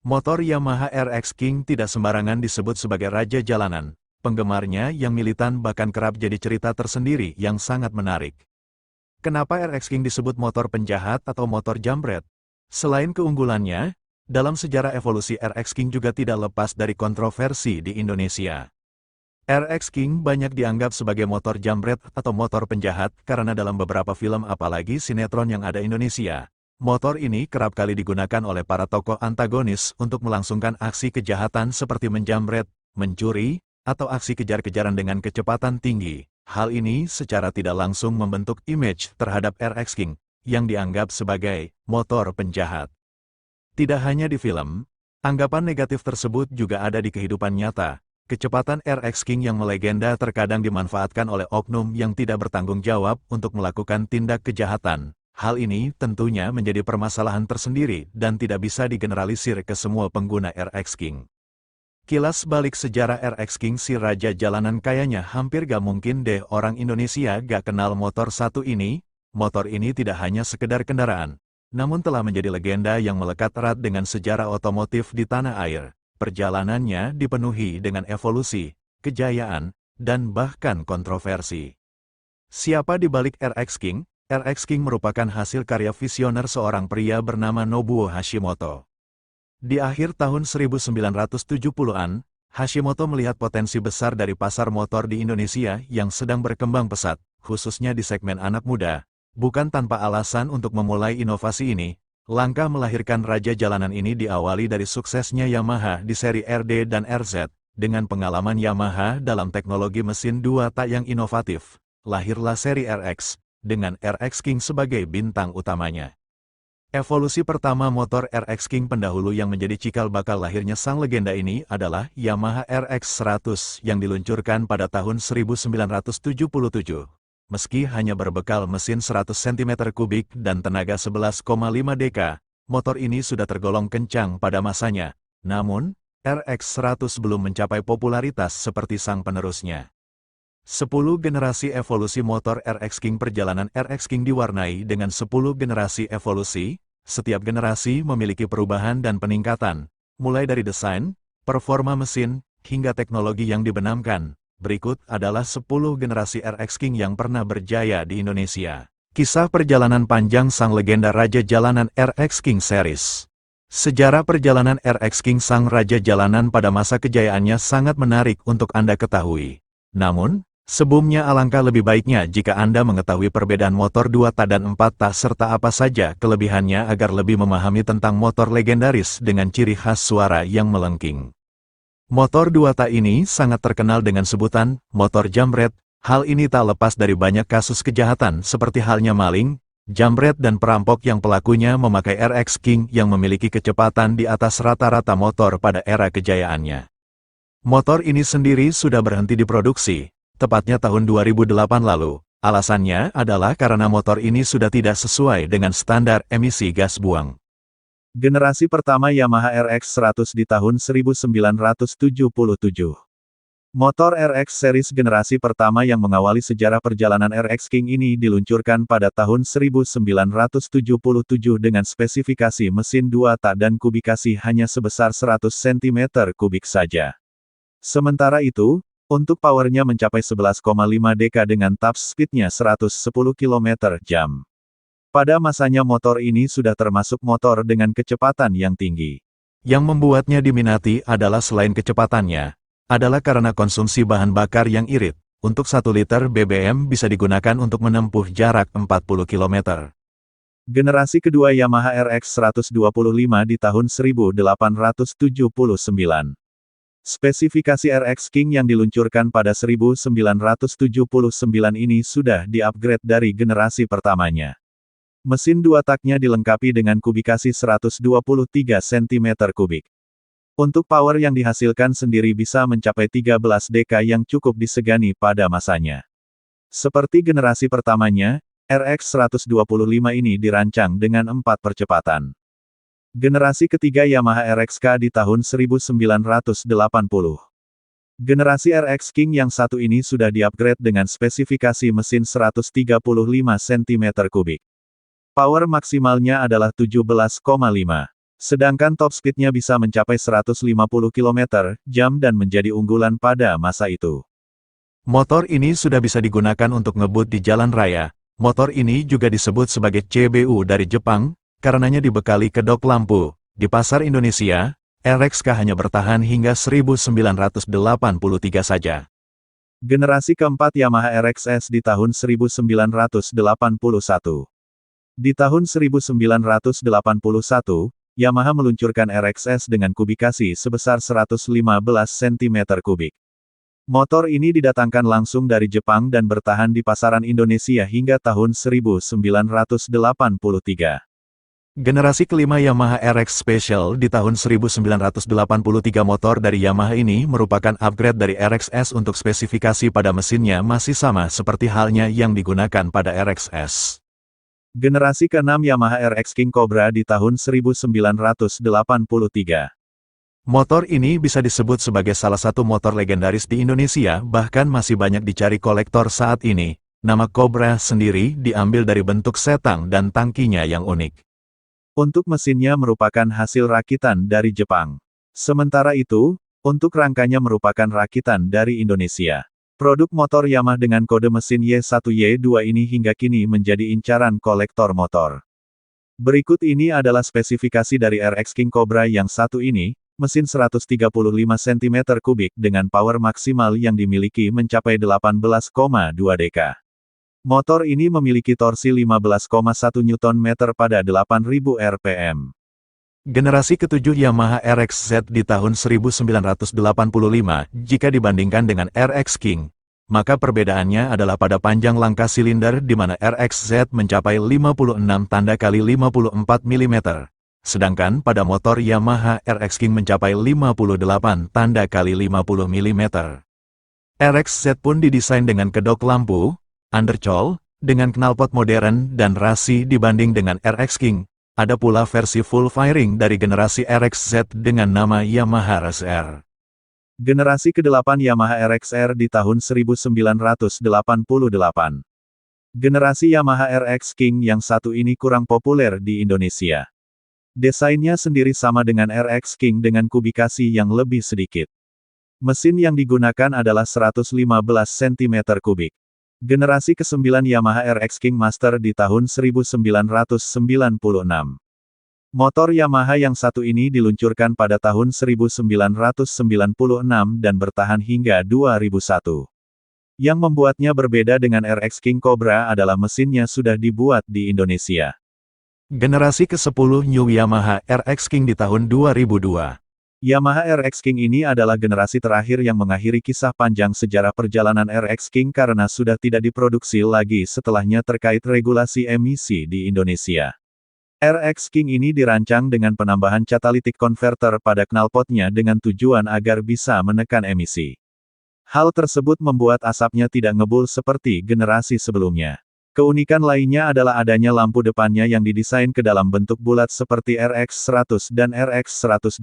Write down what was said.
Motor Yamaha RX King tidak sembarangan disebut sebagai raja jalanan. Penggemarnya yang militan bahkan kerap jadi cerita tersendiri yang sangat menarik. Kenapa RX King disebut motor penjahat atau motor jambret? Selain keunggulannya, dalam sejarah evolusi RX King juga tidak lepas dari kontroversi di Indonesia. RX King banyak dianggap sebagai motor jambret atau motor penjahat karena dalam beberapa film apalagi sinetron yang ada Indonesia. Motor ini kerap kali digunakan oleh para tokoh antagonis untuk melangsungkan aksi kejahatan seperti menjamret, mencuri, atau aksi kejar-kejaran dengan kecepatan tinggi. Hal ini secara tidak langsung membentuk image terhadap RX King, yang dianggap sebagai motor penjahat. Tidak hanya di film, anggapan negatif tersebut juga ada di kehidupan nyata. Kecepatan RX King yang melegenda terkadang dimanfaatkan oleh oknum yang tidak bertanggung jawab untuk melakukan tindak kejahatan. Hal ini tentunya menjadi permasalahan tersendiri dan tidak bisa digeneralisir ke semua pengguna RX King. Kilas balik sejarah RX King si raja jalanan kayaknya hampir gak mungkin deh orang Indonesia gak kenal motor satu ini. Motor ini tidak hanya sekedar kendaraan, namun telah menjadi legenda yang melekat erat dengan sejarah otomotif di tanah air. Perjalanannya dipenuhi dengan evolusi, kejayaan, dan bahkan kontroversi. Siapa di balik RX King? RX King merupakan hasil karya visioner seorang pria bernama Nobuo Hashimoto. Di akhir tahun 1970-an, Hashimoto melihat potensi besar dari pasar motor di Indonesia yang sedang berkembang pesat, khususnya di segmen anak muda. Bukan tanpa alasan untuk memulai inovasi ini, langkah melahirkan raja jalanan ini diawali dari suksesnya Yamaha di seri RD dan RZ. Dengan pengalaman Yamaha dalam teknologi mesin dua tak yang inovatif, lahirlah seri RX, dengan RX King sebagai bintang utamanya. Evolusi pertama motor RX King pendahulu yang menjadi cikal bakal lahirnya sang legenda ini adalah Yamaha RX 100 yang diluncurkan pada tahun 1977. Meski hanya berbekal mesin 100 cm3 dan tenaga 11,5 dk, motor ini sudah tergolong kencang pada masanya. Namun, RX 100 belum mencapai popularitas seperti sang penerusnya. 10 generasi evolusi motor RX King. Perjalanan RX King diwarnai dengan 10 generasi evolusi. Setiap generasi memiliki perubahan dan peningkatan, mulai dari desain, performa mesin, hingga teknologi yang dibenamkan. Berikut adalah 10 generasi RX King yang pernah berjaya di Indonesia. Kisah perjalanan panjang sang legenda raja jalanan RX King Series. Sejarah perjalanan RX King sang raja jalanan pada masa kejayaannya sangat menarik untuk Anda ketahui. Namun, sebelumnya alangkah lebih baiknya jika Anda mengetahui perbedaan motor 2 tak dan 4 tak serta apa saja kelebihannya agar lebih memahami tentang motor legendaris dengan ciri khas suara yang melengking. Motor 2 tak ini sangat terkenal dengan sebutan motor jambret. Hal ini tak lepas dari banyak kasus kejahatan seperti halnya maling, jambret dan perampok yang pelakunya memakai RX King yang memiliki kecepatan di atas rata-rata motor pada era kejayaannya. Motor ini sendiri sudah berhenti diproduksi, tepatnya tahun 2008 lalu. Alasannya adalah karena motor ini sudah tidak sesuai dengan standar emisi gas buang. Generasi pertama Yamaha RX 100 di tahun 1977. Motor RX series generasi pertama yang mengawali sejarah perjalanan RX King ini diluncurkan pada tahun 1977 dengan spesifikasi mesin 2 tak dan kubikasi hanya sebesar 100 cm3 saja. Sementara itu, untuk powernya mencapai 11,5 dk dengan top speednya 110 km/jam. Pada masanya motor ini sudah termasuk motor dengan kecepatan yang tinggi. Yang membuatnya diminati adalah selain kecepatannya, adalah karena konsumsi bahan bakar yang irit. Untuk 1 liter BBM bisa digunakan untuk menempuh jarak 40 km. Generasi kedua Yamaha RX 125 di tahun 1879. Spesifikasi RX King yang diluncurkan pada 1979 ini sudah di-upgrade dari generasi pertamanya. Mesin 2 taknya dilengkapi dengan kubikasi 123 cm3. Untuk power yang dihasilkan sendiri bisa mencapai 13 dk yang cukup disegani pada masanya. Seperti generasi pertamanya, RX 125 ini dirancang dengan 4 percepatan. Generasi ketiga Yamaha RX-K di tahun 1980. Generasi RX King yang satu ini sudah di-upgrade dengan spesifikasi mesin 135 cm3. Power maksimalnya adalah 17,5 Sedangkan top speed-nya bisa mencapai 150 km/jam dan menjadi unggulan pada masa itu. Motor ini sudah bisa digunakan untuk ngebut di jalan raya. Motor ini juga disebut sebagai CBU dari Jepang, karenanya dibekali kedok lampu. Di pasar Indonesia, RXK hanya bertahan hingga 1983 saja. Generasi keempat Yamaha RXS di tahun 1981. Di tahun 1981, Yamaha meluncurkan RXS dengan kubikasi sebesar 115 cm3. Motor ini didatangkan langsung dari Jepang dan bertahan di pasaran Indonesia hingga tahun 1983. Generasi kelima Yamaha RX Special di tahun 1983 motor dari Yamaha ini merupakan upgrade dari RXS untuk spesifikasi pada mesinnya masih sama seperti halnya yang digunakan pada RXS. Generasi ke-6 Yamaha RX King Cobra di tahun 1983. Motor ini bisa disebut sebagai salah satu motor legendaris di Indonesia, bahkan masih banyak dicari kolektor saat ini. Nama Cobra sendiri diambil dari bentuk setang dan tangkinya yang unik. Untuk mesinnya merupakan hasil rakitan dari Jepang. Sementara itu, untuk rangkanya merupakan rakitan dari Indonesia. Produk motor Yamaha dengan kode mesin Y1Y2 ini hingga kini menjadi incaran kolektor motor. Berikut ini adalah spesifikasi dari RX King Cobra yang satu ini, mesin 135 cm3 dengan power maksimal yang dimiliki mencapai 18,2 dk. Motor ini memiliki torsi 15,1 Nm pada 8.000 rpm. Generasi ketujuh Yamaha RXZ di tahun 1985, jika dibandingkan dengan RX King, maka perbedaannya adalah pada panjang langkah silinder di mana RXZ mencapai 56 tanda kali 54 mm, sedangkan pada motor Yamaha RX King mencapai 58 tanda kali 50 mm. RXZ pun didesain dengan kedok lampu, undercoil, dengan knalpot modern dan rasi dibanding dengan RX King. Ada pula versi full fairing dari generasi RXZ dengan nama Yamaha RSR. Generasi ke-8 Yamaha RXR di tahun 1988. Generasi Yamaha RX King yang satu ini kurang populer di Indonesia. Desainnya sendiri sama dengan RX King dengan kubikasi yang lebih sedikit. Mesin yang digunakan adalah 115 cm3. Generasi ke-9 Yamaha RX King Master di tahun 1996. Motor Yamaha yang satu ini diluncurkan pada tahun 1996 dan bertahan hingga 2001. Yang membuatnya berbeda dengan RX King Cobra adalah mesinnya sudah dibuat di Indonesia. Generasi ke-10 New Yamaha RX King di tahun 2002. Yamaha RX King ini adalah generasi terakhir yang mengakhiri kisah panjang sejarah perjalanan RX King karena sudah tidak diproduksi lagi setelahnya terkait regulasi emisi di Indonesia. RX King ini dirancang dengan penambahan catalytic converter pada knalpotnya dengan tujuan agar bisa menekan emisi. Hal tersebut membuat asapnya tidak ngebul seperti generasi sebelumnya. Keunikan lainnya adalah adanya lampu depannya yang didesain ke dalam bentuk bulat seperti RX 100 dan RX 125.